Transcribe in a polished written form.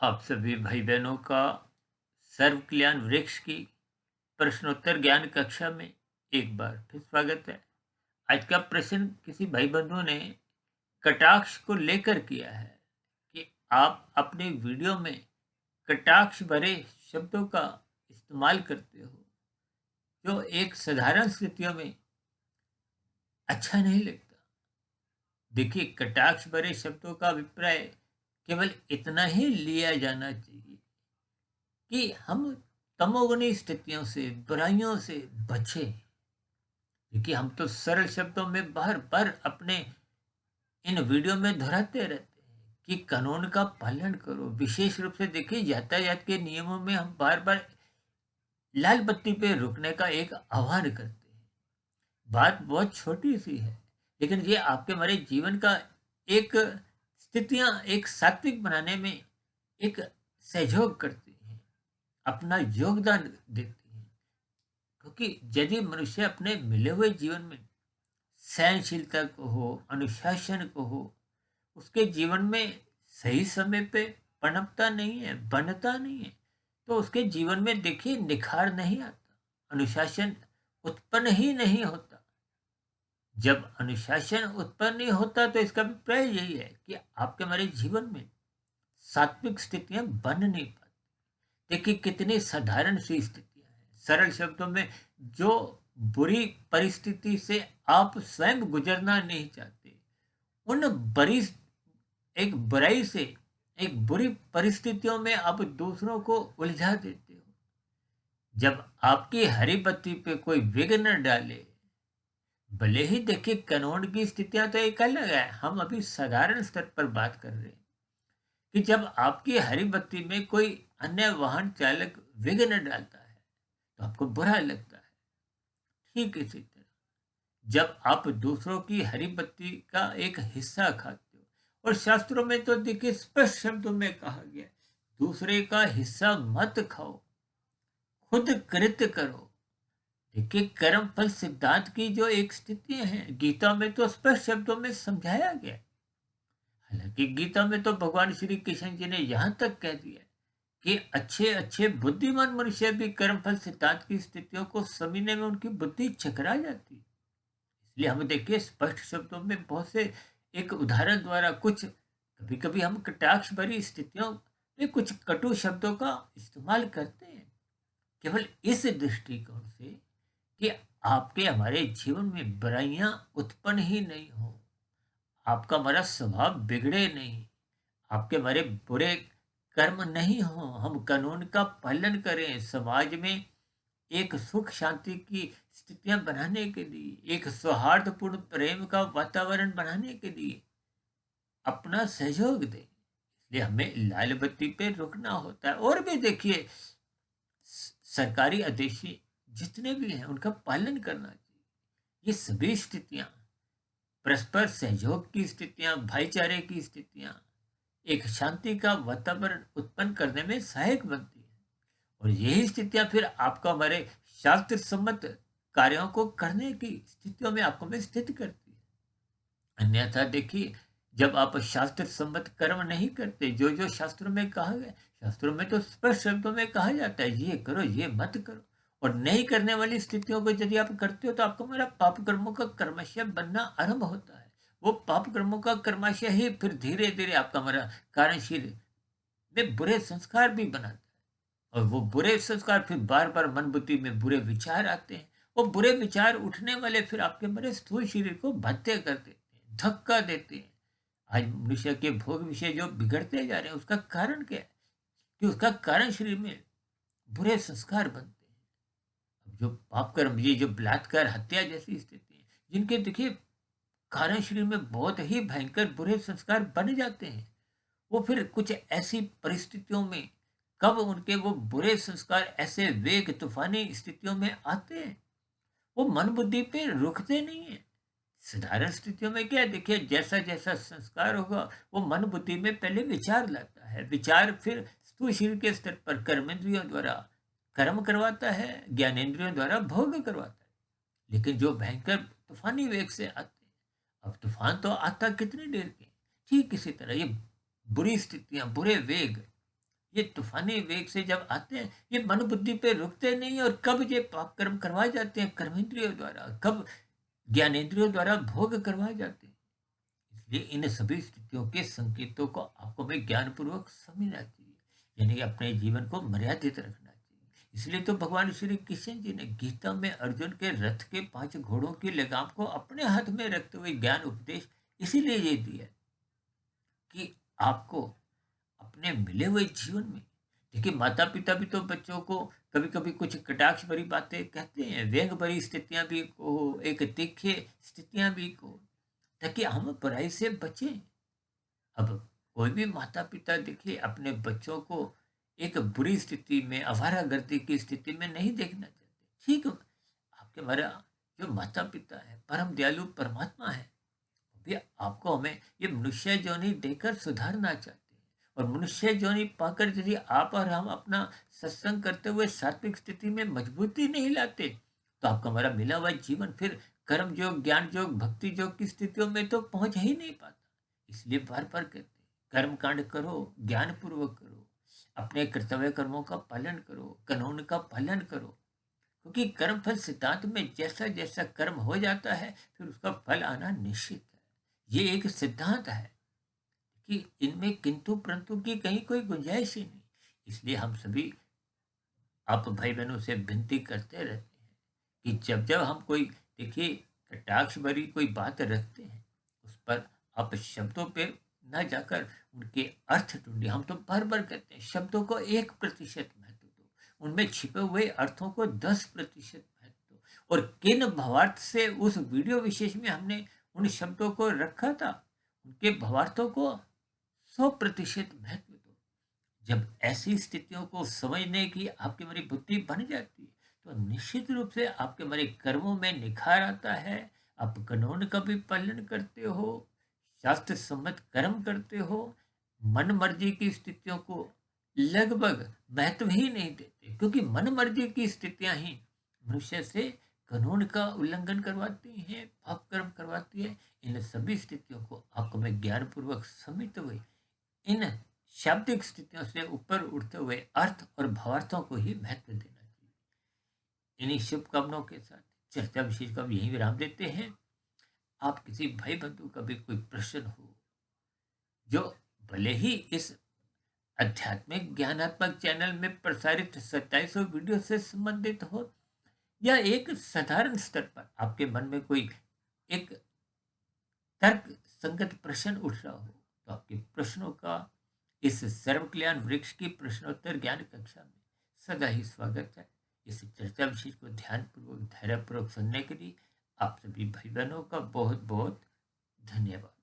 आप सभी भाई बहनों का सर्व कल्याण वृक्ष की प्रश्नोत्तर ज्ञान कक्षा में एक बार फिर स्वागत है। आज का प्रश्न किसी भाई बंधु ने कटाक्ष को लेकर किया है कि आप अपने वीडियो में कटाक्ष भरे शब्दों का इस्तेमाल करते हो जो एक साधारण स्थितियों में अच्छा नहीं लगता। देखिए, कटाक्ष भरे शब्दों का अभिप्राय केवल इतना ही लिया जाना चाहिए कि हम तमोगुनी स्थितियों से, बुराइयों से बचें। देखिए, हम तो सरल शब्दों में बार बार अपने इन वीडियो में दोहराते रहते हैं कि कानून का पालन करो। विशेष रूप से देखिए, यातायात के नियमों में हम बार बार लाल बत्ती पे रुकने का एक आह्वान करते हैं। बात बहुत छोटी सी है, लेकिन ये आपके हमारे जीवन का एक स्थितियां एक सात्विक बनाने में एक सहयोग करती हैं, अपना योगदान देती हैं। क्योंकि यदि मनुष्य अपने मिले हुए जीवन में सहनशीलता को हो, अनुशासन को हो, उसके जीवन में सही समय पे पनपता नहीं है, बनता नहीं है, तो उसके जीवन में देखिए निखार नहीं आता, अनुशासन उत्पन्न ही नहीं होता। जब अनुशासन उत्पन्न नहीं होता तो इसका अभिप्राय यही है कि आपके हमारे जीवन में सात्विक स्थितियां बन नहीं पाती। देखिए, कितनी साधारण सी स्थितियां हैं, सरल शब्दों में, जो बुरी परिस्थिति से आप स्वयं गुजरना नहीं चाहते, उन बड़ी एक बुराई से, एक बुरी परिस्थितियों में आप दूसरों को उलझा देते हो। जब आपकी हरी बत्ती पे कोई विघ्न न डाले, भले ही देखिए कानून की स्थितियां तो एक अलग है, हम अभी साधारण स्तर पर बात कर रहे हैं कि जब आपकी हरी बत्ती में कोई अन्य वाहन चालक विघ्न डालता है तो आपको बुरा लगता है। ठीक इसी तरह जब आप दूसरों की हरी बत्ती का एक हिस्सा खाते हो, और शास्त्रों में तो देखिए स्पष्ट शब्दों में कहा गया है, दूसरे का हिस्सा मत खाओ, खुद कृत्य करो। देखिए, कर्म फल सिद्धांत की जो एक स्थिति है, गीता में तो स्पष्ट शब्दों में समझाया गया है। हालांकि गीता में तो भगवान श्री कृष्ण जी ने यहाँ तक कह दिया है कि अच्छे अच्छे बुद्धिमान मनुष्य भी कर्मफल सिद्धांत की स्थितियों को समझने में उनकी बुद्धि चकरा जाती है। इसलिए हम देखिए स्पष्ट शब्दों में बहुत से एक उदाहरण द्वारा कुछ, कभी कभी हम कटाक्ष भरी स्थितियों में कुछ कटु शब्दों का इस्तेमाल करते हैं, केवल इस दृष्टिकोण से कि आपके हमारे जीवन में बुराइयां उत्पन्न ही नहीं हो, आपका हमारा स्वभाव बिगड़े नहीं, आपके हमारे बुरे कर्म नहीं हो, हम कानून का पालन करें, समाज में एक सुख शांति की स्थितियां बनाने के लिए, एक सौहार्दपूर्ण प्रेम का वातावरण बनाने के लिए अपना सहयोग दें। इसलिए हमें लाल बत्ती पे रुकना होता है। और भी देखिए, सरकारी आदेश जितने भी हैं उनका पालन करना चाहिए। ये सभी स्थितियां परस्पर सहयोग की स्थितियां, भाईचारे की स्थितियां, एक शांति का वातावरण उत्पन्न करने में सहायक बनती है। और यही स्थितियां फिर आपको हमारे शास्त्र सम्मत कार्यों को करने की स्थितियों में आपको में स्थित करती है। अन्यथा देखिए, जब आप शास्त्र सम्मत कर्म नहीं करते, जो जो शास्त्रों में कहा गया, शास्त्रों में तो स्पष्ट शब्दों में कहा जाता है ये करो, ये मत करो, और नहीं करने वाली स्थितियों को यदि आप करते हो तो आपको मेरा पाप कर्मों का कर्मशय बनना आरंभ होता है। वो पाप कर्मों का कर्मशय ही फिर धीरे धीरे आपका हमारा कार्यशील में बुरे संस्कार भी बनाता है। और वो बुरे संस्कार फिर बार बार मन बुद्धि में बुरे विचार आते हैं। वो बुरे विचार उठने वाले फिर आपके बड़े स्थूल शरीर को भद्दे कर देते हैं, धक्का देते हैं। आज मनुष्य के भोग विषय जो बिगड़ते जा रहे हैं, उसका कारण क्या है? कि उसका कारण शरीर में बुरे संस्कार बनते हैं। अब जो पाप कर्म, ये जो बलात्कार, हत्या जैसी स्थिति है, जिनके देखिए कारण शरीर में बहुत ही भयंकर बुरे संस्कार बन जाते हैं, वो फिर कुछ ऐसी परिस्थितियों में कब उनके वो बुरे संस्कार ऐसे वेग तूफानी स्थितियों में आते हैं, वो मन बुद्धि पे रुकते नहीं है। साधारण स्थितियों में क्या है, देखिए जैसा जैसा संस्कार होगा वो मन बुद्धि में पहले विचार लाता है, विचार फिर स्थूल शरीर के स्तर पर कर्मेंद्रियों द्वारा कर्म करवाता है, ज्ञानेंद्रियों द्वारा भोग करवाता है। लेकिन जो भयंकर तूफानी वेग से आते हैं, अब तूफान तो आता कितनी देर के, ठीक इसी तरह ये बुरी स्थितियां, बुरे वेग ये तूफानी वेग से जब आते हैं, ये मन बुद्धि पे रुकते नहीं, और कब ये पाप कर्म करवाए जाते हैं कर्मेंद्रियों द्वारा, कब ज्ञानेंद्रियों द्वारा भोग करवाए जाते हैं। इसलिए इन सभी स्थितियों के संकेतों को आपको में ज्ञानपूर्वक समझना चाहिए, यानी कि अपने जीवन को मर्यादित रखना चाहिए। इसलिए तो भगवान श्री कृष्ण जी ने गीता में अर्जुन के रथ के 5 घोड़ों की लगाम को अपने हाथ में रखते हुए ज्ञान उपदेश इसीलिए ये दिया कि आपको अपने मिले हुए जीवन में, देखिए माता पिता भी तो बच्चों को कभी कभी कुछ कटाक्ष भरी बातें कहते हैं, व्यंग भरी स्थितियां भी को, एक तीखे स्थितियां भी को, ताकि हम बुराई से बचें। अब कोई भी माता पिता देखिए अपने बच्चों को एक बुरी स्थिति में, आवारागर्दी की स्थिति में नहीं देखना चाहते। ठीक है, आपके हमारा जो माता पिता है परम दयालु परमात्मा है, भी आपको हमें ये मनुष्य जोनि देकर सुधारना चाहते हैं। और मनुष्य जोनि पाकर यदि आप और हम अपना सत्संग करते हुए सात्विक स्थिति में मजबूती नहीं लाते, तो आपका हमारा मिला हुआ जीवन फिर कर्म योग, ज्ञान योग, भक्ति योग की स्थितियों में तो पहुंच ही नहीं पाता। इसलिए बार बार कहते हैं, कर्म कांड करो, ज्ञान पूर्वक करो, अपने कर्तव्य कर्मों का पालन करो, कानून का पालन करो, क्योंकि कर्म फल सिद्धांत में जैसा जैसा कर्म हो जाता है फिर उसका फल आना निश्चित है। ये एक सिद्धांत है कि इनमें किंतु परंतु की कहीं कोई गुंजाइश ही नहीं। इसलिए हम सभी आप भाई बहनों से विनती करते रहते हैं कि जब जब हम कोई, देखिए, कटाक्ष भरी कोई बात रखते हैं, उस पर आप शब्दों पे न जाकर उनके अर्थ ढूंढिए। हम तो बार बार कहते हैं शब्दों को 1% महत्व दो, उनमें छिपे हुए अर्थों को 10% महत्व दो। और किन भावार्थ से उस वीडियो विशेष में हमने उन शब्दों को रखा था, उनके भावार्थों को 100% महत्व दो। जब ऐसी स्थितियों को समझने की आपकी हमारी बुद्धि बन जाती है, तो निश्चित रूप से आपके हमारे कर्मों में निखार आता है। आप कानून का भी पालन करते हो, शास्त्र सम्मत कर्म करते हो, मन मर्जी की स्थितियों को लगभग महत्व ही नहीं देते, क्योंकि मन मर्जी की स्थितियां ही मनुष्य से कानून का उल्लंघन करवाती हैं, पाप कर्म करवाती है। इन सभी स्थितियों को आपको मैं ज्ञान पूर्वक समझते हुए इन शाब्दिक स्थितियों से ऊपर उठते हुए अर्थ और भावार्थों को ही महत्व देना चाहिए। इन्हीं शुभकामनाओं के साथ चर्चा विशेष का यही विराम देते हैं। आप किसी भाई बंधु का भी कोई प्रश्न हो, जो भले ही इस आध्यात्मिक ज्ञानात्मक चैनल में प्रसारित 2700 वीडियो से संबंधित हो, या एक साधारण स्तर पर आपके मन में कोई एक तर्क संगत प्रश्न उठ रहा हो, तो आपके प्रश्नों का इस सर्व कल्याण वृक्ष की प्रश्नोत्तर ज्ञान कक्षा में सदा ही स्वागत है। इस चर्चा विशेष को ध्यानपूर्वक, धैर्यपूर्वक सुनने के लिए आप सभी भाई बहनों का बहुत बहुत धन्यवाद।